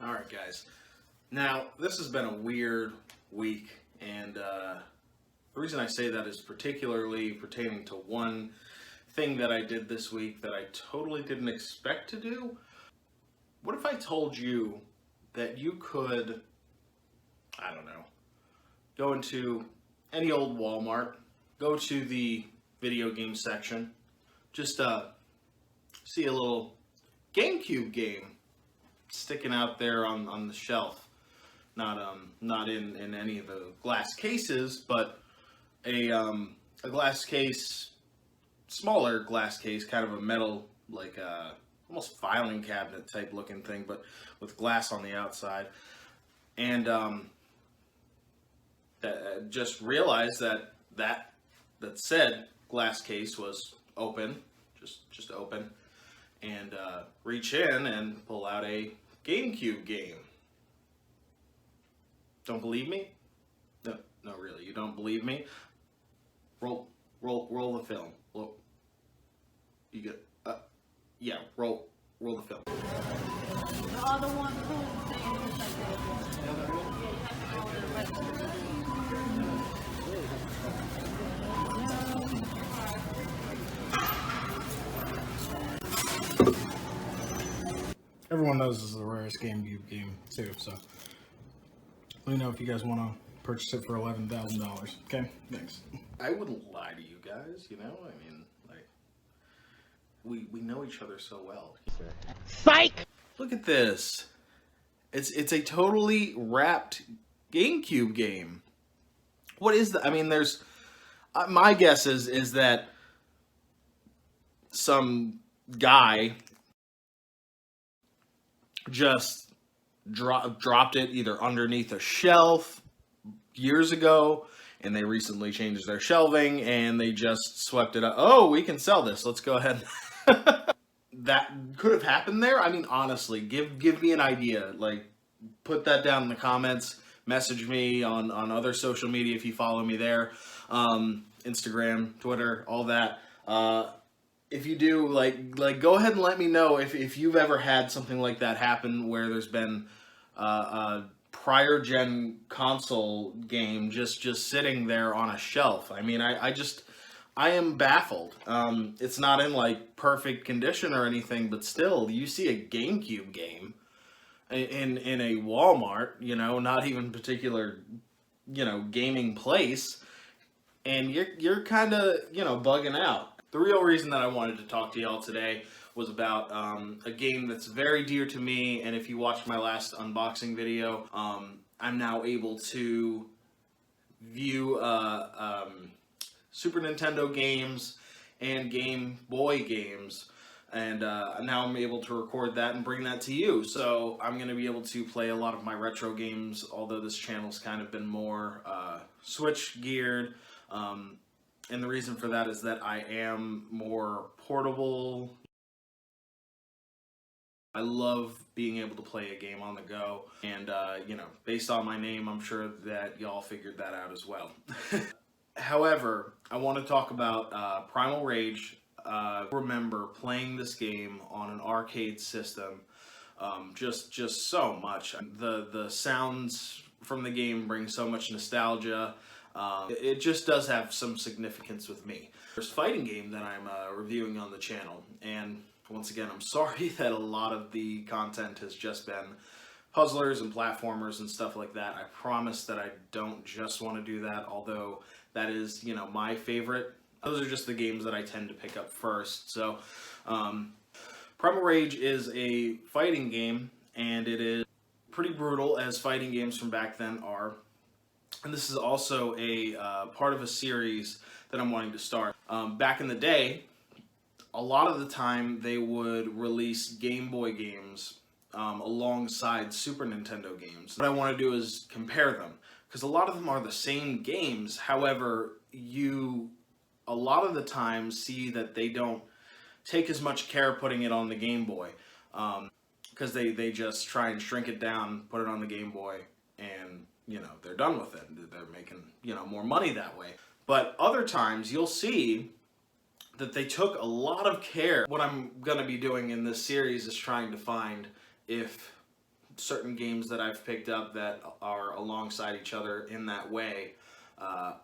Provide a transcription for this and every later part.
Alright guys, now this has been a weird week, and the reason I say that is particularly pertaining to one thing that I did this week that I totally didn't expect to do. What if I told you that you could, I don't know, go into any old Walmart, go to the video game section, just see a little Gamecube game sticking out there on the shelf, not in any of the glass cases, but a glass case, smaller glass case, kind of a metal, like almost filing cabinet type looking thing, but with glass on the outside. And just realized that said glass case was open, just open, and reach in and pull out a Gamecube game. Don't believe me? No, really, you don't believe me? Roll the film. Look, you get, yeah, roll the film. The other one who saying Everyone knows this is the rarest Gamecube game too, so let me know if you guys want to purchase it for $11,000. Okay, thanks. I wouldn't lie to you guys, you know. I mean, like, we know each other so well. Psych! Look at this. It's a totally wrapped Gamecube game. What is that? I mean, there's my guess is that some guy just dropped it either underneath a shelf years ago, and they recently changed their shelving, and they just swept it up. Oh, we can sell this. Let's go ahead. That could have happened there. I mean, honestly, give me an idea. Like, put that down in the comments. Message me on other social media if you follow me there. Instagram, Twitter, all that. If you do, like go ahead and let me know if you've ever had something like that happen where there's been a prior gen console game just sitting there on a shelf. I mean, I am baffled. It's not in like perfect condition or anything, but still, you see a Gamecube game in a Walmart, you know, not even particular, you know, gaming place, and you're kind of, you know, bugging out. The real reason that I wanted to talk to y'all today was about a game that's very dear to me, and if you watched my last unboxing video, I'm now able to view Super Nintendo games and Game Boy games, and now I'm able to record that and bring that to you. So I'm going to be able to play a lot of my retro games, although this channel's kind of been more Switch geared. And the reason for that is that I am more portable. I love being able to play a game on the go. And, you know, based on my name, I'm sure that y'all figured that out as well. However, I want to talk about Primal Rage. I remember playing this game on an arcade system just so much. The sounds from the game bring so much nostalgia. It just does have some significance with me. There's a fighting game that I'm reviewing on the channel, and once again, I'm sorry that a lot of the content has just been puzzlers and platformers and stuff like that. I promise that I don't just want to do that, although that is, you know, my favorite. Those are just the games that I tend to pick up first. So, Primal Rage is a fighting game, and it is pretty brutal, as fighting games from back then are. And this is also a part of a series that I'm wanting to start. Back in the day, a lot of the time they would release Game Boy games alongside Super Nintendo games. What I want to do is compare them, because a lot of them are the same games. However, you a lot of the time see that they don't take as much care putting it on the Game Boy, because they just try and shrink it down, put it on the Game Boy, and you know, they're done with it. They're making, you know, more money that way. But other times you'll see that they took a lot of care. What I'm going to be doing in this series is trying to find if certain games that I've picked up that are alongside each other in that way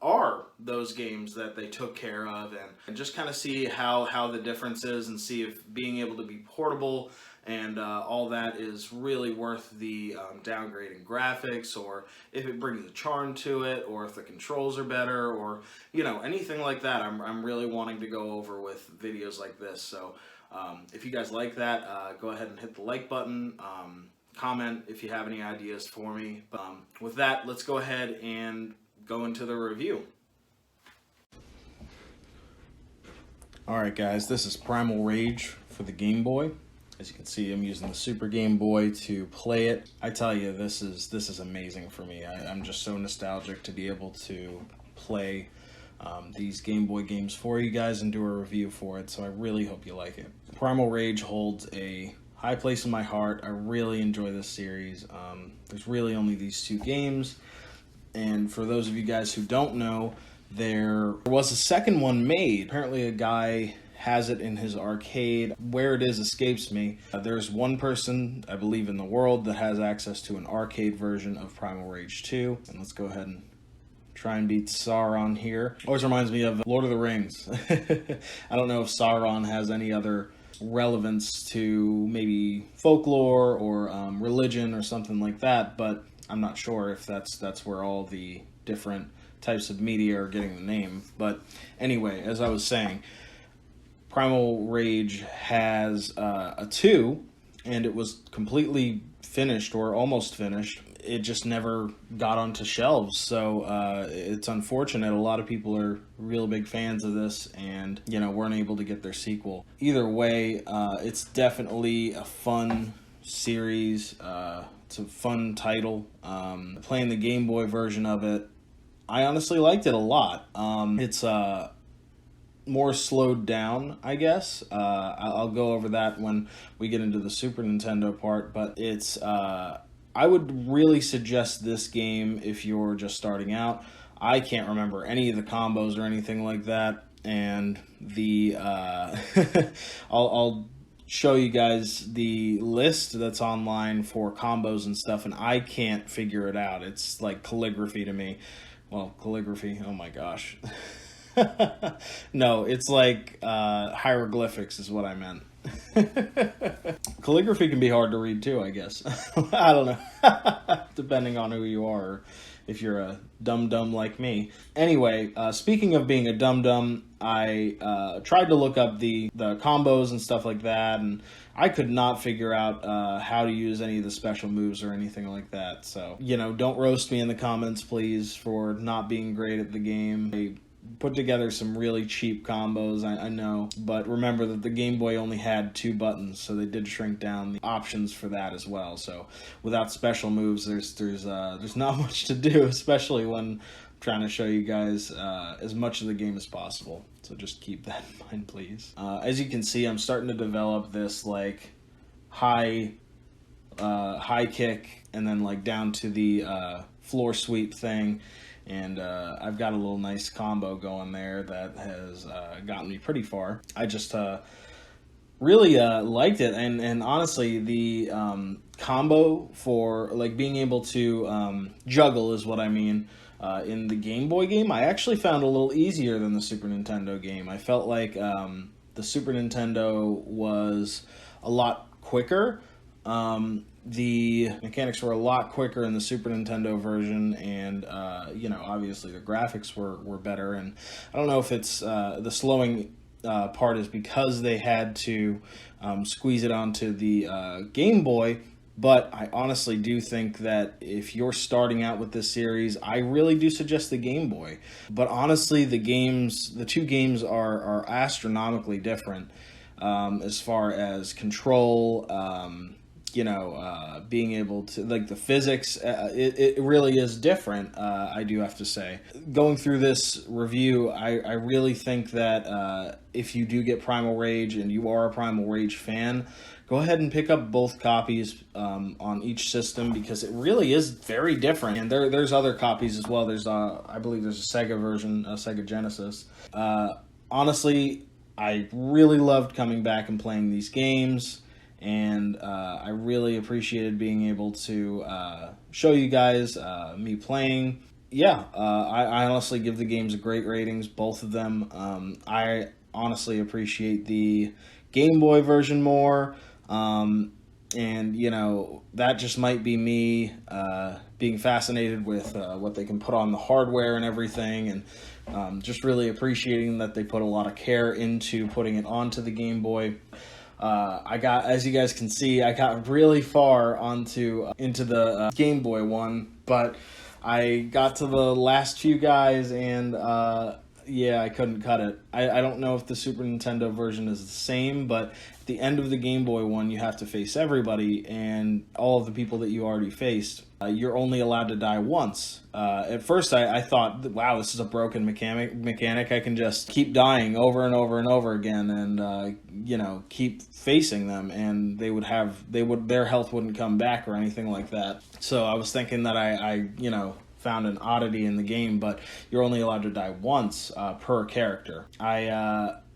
are those games that they took care of, and just kind of see how the difference is, and see if being able to be portable and all that is really worth the downgrade in graphics, or if it brings a charm to it, or if the controls are better, or anything like that. I'm really wanting to go over with videos like this. So if you guys like that, go ahead and hit the like button. Comment if you have any ideas for me. But with that, let's go ahead and go into the review. Alright guys, this is Primal Rage for the Game Boy. As you can see, I'm using the Super Game Boy to play it. I tell you, this is amazing for me. I'm just so nostalgic to be able to play these Game Boy games for you guys and do a review for it, so I really hope you like it. Primal Rage holds a high place in my heart. I really enjoy this series. There's really only these two games. And for those of you guys who don't know, there was a second one made. Apparently a guy has it in his arcade. Where it is escapes me. There's one person, I believe, in the world that has access to an arcade version of Primal Rage 2. And let's go ahead and try and beat Sauron here. Always reminds me of Lord of the Rings. I don't know if Sauron has any other relevance to maybe folklore or religion or something like that, but I'm not sure if that's where all the different types of media are getting the name. But anyway, as I was saying, Primal Rage has a 2, and it was completely finished or almost finished. It just never got onto shelves, so it's unfortunate. A lot of people are real big fans of this and weren't able to get their sequel. Either way, it's definitely a fun series. It's a fun title. Playing the Game Boy version of it, I honestly liked it a lot. It's more slowed down, I guess. I'll go over that when we get into the Super Nintendo part, but it's I would really suggest this game if you're just starting out. I can't remember any of the combos or anything like that, and the I'll show you guys the list that's online for combos and stuff, and I can't figure it out. It's like calligraphy to me. Well, calligraphy, oh my gosh. No, it's like hieroglyphics is what I meant. Calligraphy can be hard to read too, I guess. I don't know. Depending on who you are, if you're a dum-dum like me. Anyway, speaking of being a dum-dum, I tried to look up the combos and stuff like that, and I could not figure out how to use any of the special moves or anything like that. So, don't roast me in the comments, please, for not being great at the game. I put together some really cheap combos, I know, but remember that the Game Boy only had 2 buttons, so they did shrink down the options for that as well. So without special moves, there's not much to do, especially when I'm trying to show you guys as much of the game as possible. So just keep that in mind, please. As you can see, I'm starting to develop this like high kick and then like down to the floor sweep thing. And I've got a little nice combo going there that has gotten me pretty far. I just really liked it, and honestly, the combo for like being able to juggle is what I mean. In the Game Boy game, I actually found a little easier than the Super Nintendo game. I felt like the Super Nintendo was a lot quicker. The mechanics were a lot quicker in the Super Nintendo version, and obviously the graphics were better. And I don't know if it's the slowing part is because they had to squeeze it onto the Game Boy, but I honestly do think that if you're starting out with this series, I really do suggest the Game Boy. But honestly, the two games are astronomically different as far as control. Being able to, like, the physics, it really is different, I do have to say. Going through this review, I really think that if you do get Primal Rage and you are a Primal Rage fan, go ahead and pick up both copies on each system, because it really is very different. And there's other copies as well. There's, I believe there's a Sega version, a Sega Genesis. Honestly, I really loved coming back and playing these games. and I really appreciated being able to show you guys me playing. Yeah, I honestly give the games great ratings, both of them. I honestly appreciate the Game Boy version more. And that just might be me being fascinated with what they can put on the hardware and everything, and just really appreciating that they put a lot of care into putting it onto the Game Boy. I got, as you guys can see, I got really far into the Game Boy one, but I got to the last few guys, and yeah, I couldn't cut it. I don't know if the Super Nintendo version is the same, but at the end of the Game Boy one, you have to face everybody, and all of the people that you already faced, you're only allowed to die once. At first, I thought, wow, this is a broken mechanic. I can just keep dying over and over and over again, and keep facing them, and their health wouldn't come back or anything like that. So I was thinking that I found an oddity in the game, but you're only allowed to die once per character.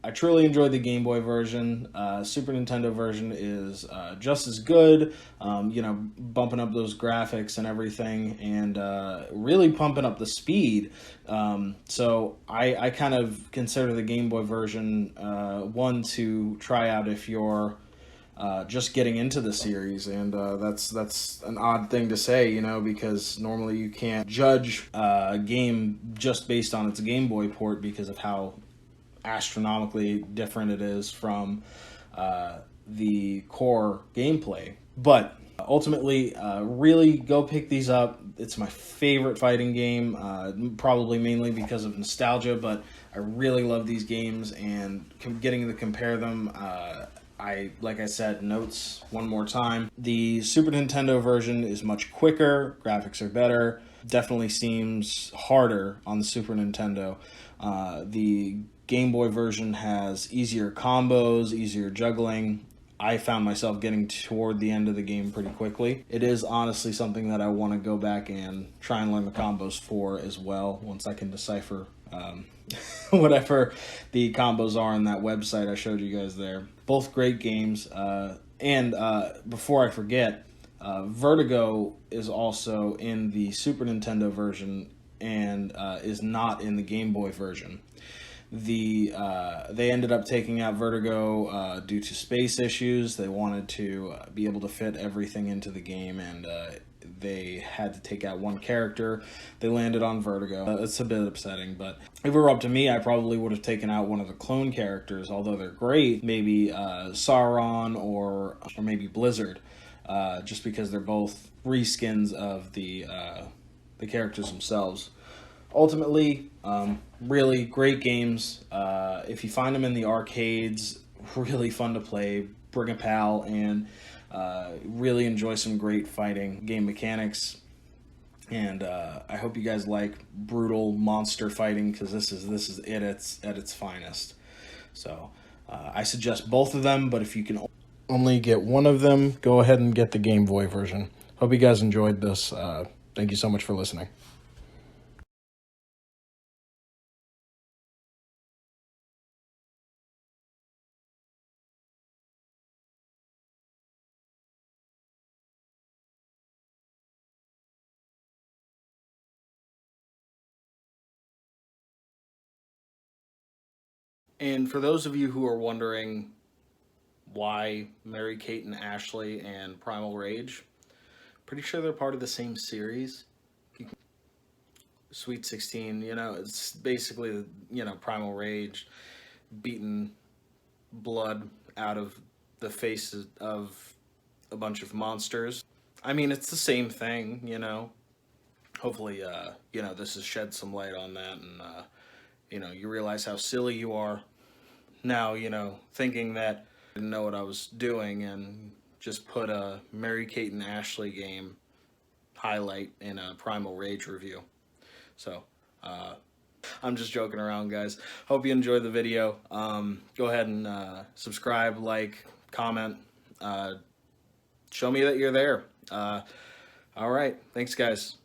I truly enjoyed the Game Boy version. Super Nintendo version is just as good, bumping up those graphics and everything, and really pumping up the speed. So I kind of consider the Game Boy version one to try out if you're just getting into the series, and that's an odd thing to say, because normally you can't judge a game just based on its Game Boy port because of how astronomically different it is from the core gameplay. But ultimately, really go pick these up. It's my favorite fighting game, probably mainly because of nostalgia, but I really love these games, and getting to compare them, like I said, notes one more time. The Super Nintendo version is much quicker, graphics are better, definitely seems harder on the Super Nintendo. The Game Boy version has easier combos, easier juggling. I found myself getting toward the end of the game pretty quickly. It is honestly something that I want to go back and try and learn the combos for as well, once I can decipher whatever the combos are on that website I showed you guys there. Both great games. And before I forget, Vertigo is also in the Super Nintendo version and is not in the Game Boy version. They ended up taking out Vertigo due to space issues. They wanted to be able to fit everything into the game, and they had to take out one character. They landed on Vertigo. It's a bit upsetting, but if it were up to me, I probably would have taken out one of the clone characters, although they're great. Maybe Sauron or maybe Blizzard, just because they're both reskins of the characters themselves. Ultimately, really great games. If you find them in the arcades, really fun to play. Bring a pal and really enjoy some great fighting game mechanics. And I hope you guys like brutal monster fighting, because this is it at its finest. So I suggest both of them, but if you can only get one of them, go ahead and get the Game Boy version. Hope you guys enjoyed this. Thank you so much for listening. And for those of you who are wondering why Mary-Kate and Ashley and Primal Rage, pretty sure they're part of the same series. Sweet 16, it's basically, Primal Rage beating blood out of the faces of a bunch of monsters. I mean, it's the same thing, Hopefully, this has shed some light on that, and, you realize how silly you are now, thinking that I didn't know what I was doing and just put a Mary-Kate and Ashley game highlight in a Primal Rage review. So, I'm just joking around, guys. Hope you enjoyed the video. Go ahead and subscribe, like, comment. Show me that you're there. All right. Thanks, guys.